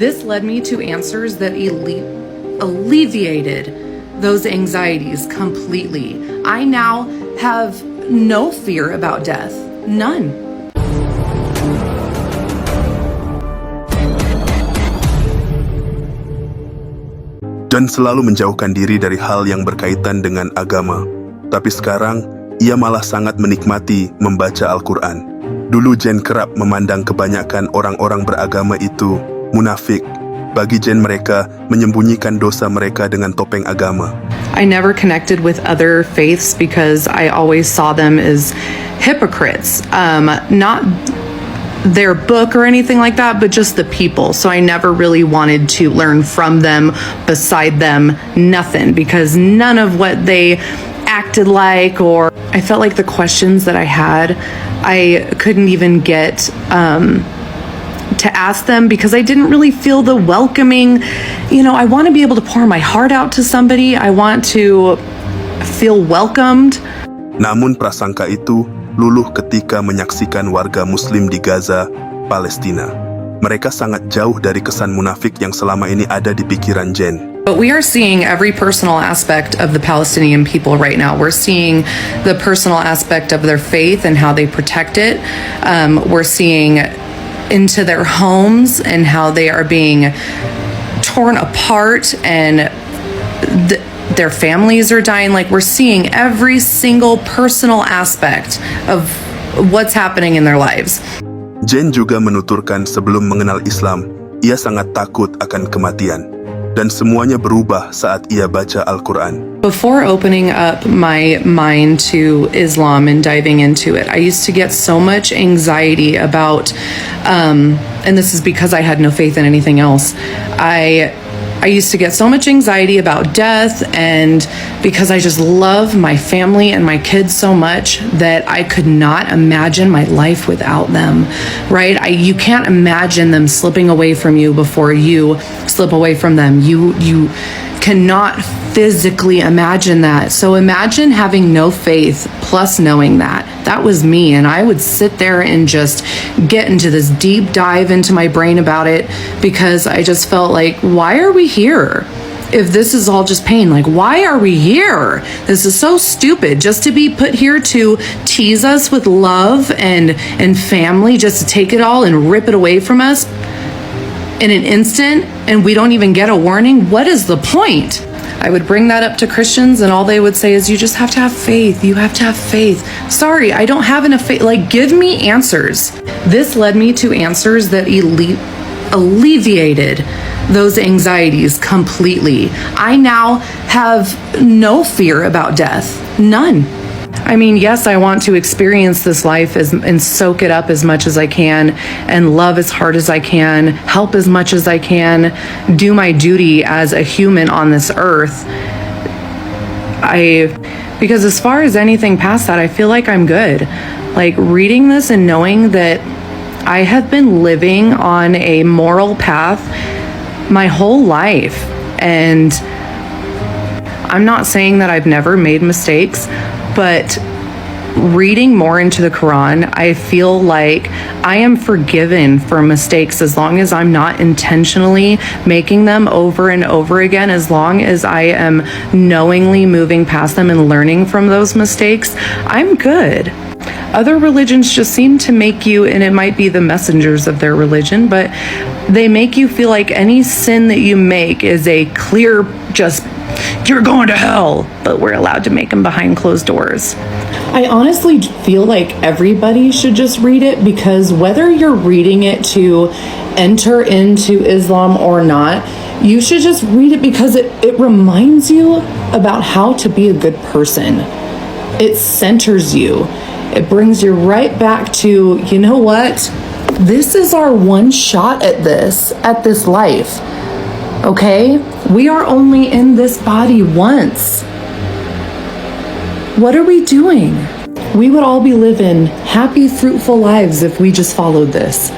This led me to answers that alleviated those anxieties completely. I now have no fear about death. None. Dan selalu menjauhkan diri dari hal yang berkaitan dengan agama. Tapi sekarang, ia malah sangat menikmati membaca Al-Qur'an. Dulu Jen kerap memandang kebanyakan orang-orang beragama itu munafik. Bagi Jen mereka menyembunyikan dosa mereka dengan topeng agama. I never connected with other faiths because I always saw them as hypocrites. Not their book or anything like that, but just the people. So I never really wanted to learn from them, beside them, nothing, because none of what they acted like, or I felt like the questions that I had, I couldn't even get to ask them because I didn't really feel the welcoming. You know, I want to be able to pour my heart out to somebody. I want to feel welcomed. Namun prasangka itu luluh ketika menyaksikan warga Muslim di Gaza, Palestina. Mereka sangat jauh dari kesan munafik yang selama ini ada di pikiran Jen. But we are seeing every personal aspect of the Palestinian people right now. We're seeing the personal aspect of their faith and how they protect it. We're seeing into their homes and how they are being torn apart and their families are dying. Like, we're seeing every single personal aspect of what's happening in their lives. Jen juga menuturkan sebelum mengenal Islam, ia sangat takut akan kematian. Dan semuanya berubah saat ia baca Al-Qur'an. Before opening up my mind to Islam and diving into it, I used to get so much anxiety about, and this is because I had no faith in anything else. I used to get so much anxiety about death, and because I just love my family and my kids so much that I could not imagine my life without them, right? You can't imagine them slipping away from you before you slip away from them. You cannot physically imagine that. So imagine having no faith plus knowing that. That was me, and I would sit there and just get into this deep dive into my brain about it because I just felt like, why are we here? If this is all just pain, like, why are we here? This is so stupid, just to be put here to tease us with love and family, just to take it all and rip it away from us in an instant, and we don't even get a warning. What is the point? I would bring that up to Christians, and all they would say is, you just have to have faith. You have to have faith. Sorry, I don't have enough faith. Like, give me answers. This led me to answers that alleviated those anxieties completely. I now have no fear about death. None. I mean, yes, I want to experience this life and soak it up as much as I can, and love as hard as I can, help as much as I can, do my duty as a human on this earth. Because as far as anything past that, I feel like I'm good. Like, reading this and knowing that I have been living on a moral path my whole life, and I'm not saying that I've never made mistakes, but reading more into the Quran, I feel like I am forgiven for mistakes as long as I'm not intentionally making them over and over again, as long as I am knowingly moving past them and learning from those mistakes, I'm good. Other religions just seem to make you, and it might be the messengers of their religion, but they make you feel like any sin that you make is a clear, just, you're going to hell, but we're allowed to make them behind closed doors. I honestly feel like everybody should just read it, because whether you're reading it to enter into Islam or not, you should just read it because it reminds you about how to be a good person. It centers you. It brings you right back to, you know what? This is our one shot at this life. Okay? We are only in this body once. What are we doing? We would all be living happy, fruitful lives if we just followed this.